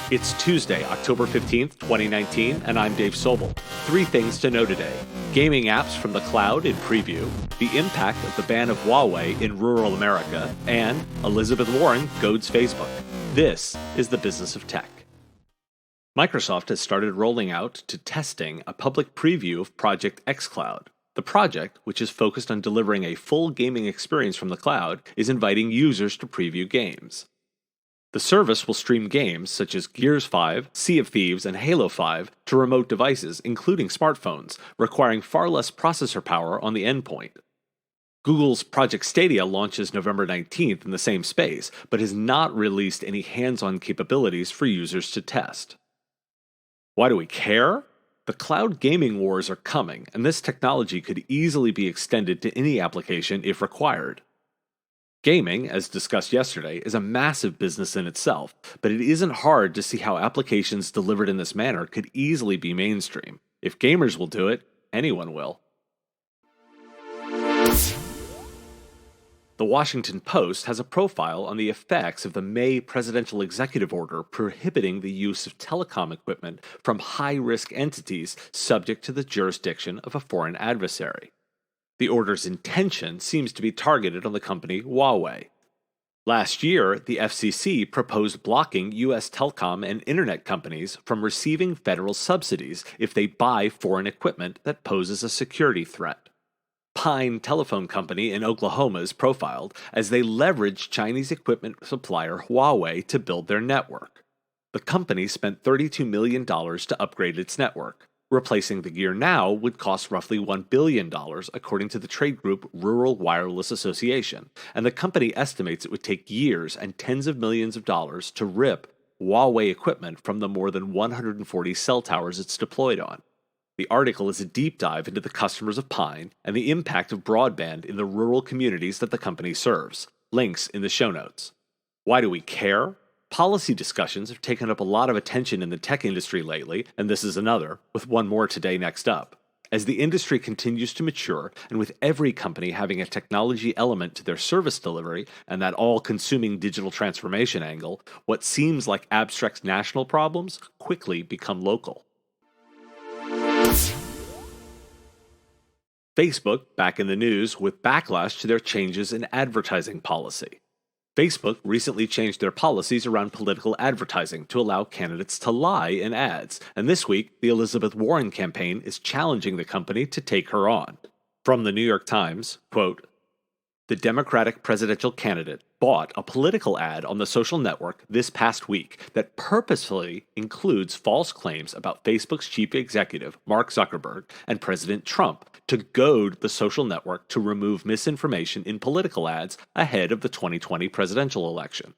It's Tuesday, October 15th, 2019, and I'm Dave Sobel. 3 things to know today. Gaming apps from the cloud in preview, the impact of the ban of Huawei in rural America, and Elizabeth Warren goads Facebook. This is the business of tech. Microsoft has started rolling out to testing a public preview of Project xCloud. The project, which is focused on delivering a full gaming experience from the cloud, is inviting users to preview games. The service will stream games such as Gears 5, Sea of Thieves, and Halo 5 to remote devices, including smartphones, requiring far less processor power on the endpoint. Google's Project Stadia launches November 19th in the same space, but has not released any hands-on capabilities for users to test. Why do we care? The cloud gaming wars are coming, and this technology could easily be extended to any application if required. Gaming, as discussed yesterday, is a massive business in itself, but it isn't hard to see how applications delivered in this manner could easily be mainstream. If gamers will do it, anyone will. The Washington Post has a profile on the effects of the May presidential executive order prohibiting the use of telecom equipment from high-risk entities subject to the jurisdiction of a foreign adversary. The order's intention seems to be targeted on the company Huawei. Last year, the FCC proposed blocking U.S. telecom and internet companies from receiving federal subsidies if they buy foreign equipment that poses a security threat. Pine Telephone Company in Oklahoma is profiled as they leveraged Chinese equipment supplier Huawei to build their network. The company spent $32 million to upgrade its network. Replacing the gear now would cost roughly $1 billion, according to the trade group Rural Wireless Association, and the company estimates it would take years and tens of millions of dollars to rip Huawei equipment from the more than 140 cell towers it's deployed on. The article is a deep dive into the customers of Pine and the impact of broadband in the rural communities that the company serves. Links in the show notes. Why do we care? Policy discussions have taken up a lot of attention in the tech industry lately, and this is another, with one more today next up. As the industry continues to mature, and with every company having a technology element to their service delivery and that all-consuming digital transformation angle, what seems like abstract national problems quickly become local. Facebook back in the news with backlash to their changes in advertising policy. Facebook recently changed their policies around political advertising to allow candidates to lie in ads, and this week, the Elizabeth Warren campaign is challenging the company to take her on. From the New York Times, quote, "The Democratic presidential candidate bought a political ad on the social network this past week that purposefully includes false claims about Facebook's chief executive, Mark Zuckerberg, and President Trump to goad the social network to remove misinformation in political ads ahead of the 2020 presidential election."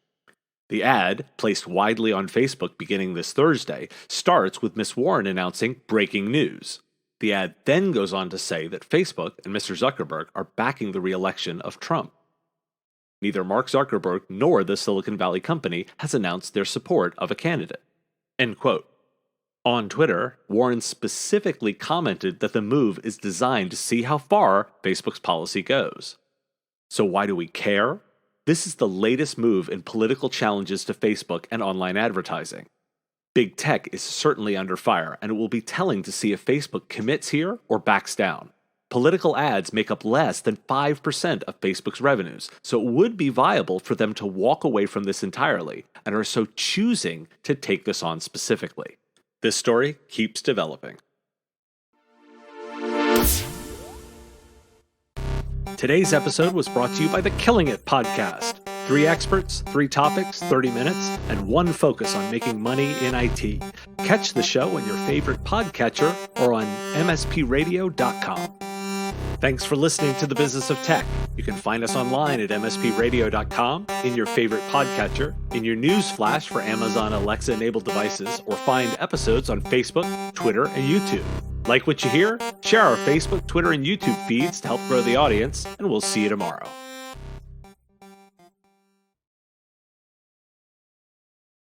The ad, placed widely on Facebook beginning this Thursday, starts with Ms. Warren announcing breaking news. The ad then goes on to say that Facebook and Mr. Zuckerberg are backing the re-election of Trump. Neither Mark Zuckerberg nor the Silicon Valley company has announced their support of a candidate. End quote. On Twitter, Warren specifically commented that the move is designed to see how far Facebook's policy goes. So why do we care? This is the latest move in political challenges to Facebook and online advertising. Big tech is certainly under fire, and it will be telling to see if Facebook commits here or backs down. Political ads make up less than 5% of Facebook's revenues, so it would be viable for them to walk away from this entirely, and are so choosing to take this on specifically. This story keeps developing. Today's episode was brought to you by the Killing It podcast. 3 experts, 3 topics, 30 minutes, and 1 focus on making money in IT. Catch the show on your favorite podcatcher or on mspradio.com. Thanks for listening to The Business of Tech. You can find us online at mspradio.com, in your favorite podcatcher, in your news flash for Amazon Alexa-enabled devices, or find episodes on Facebook, Twitter, and YouTube. Like what you hear? Share our Facebook, Twitter, and YouTube feeds to help grow the audience, and we'll see you tomorrow.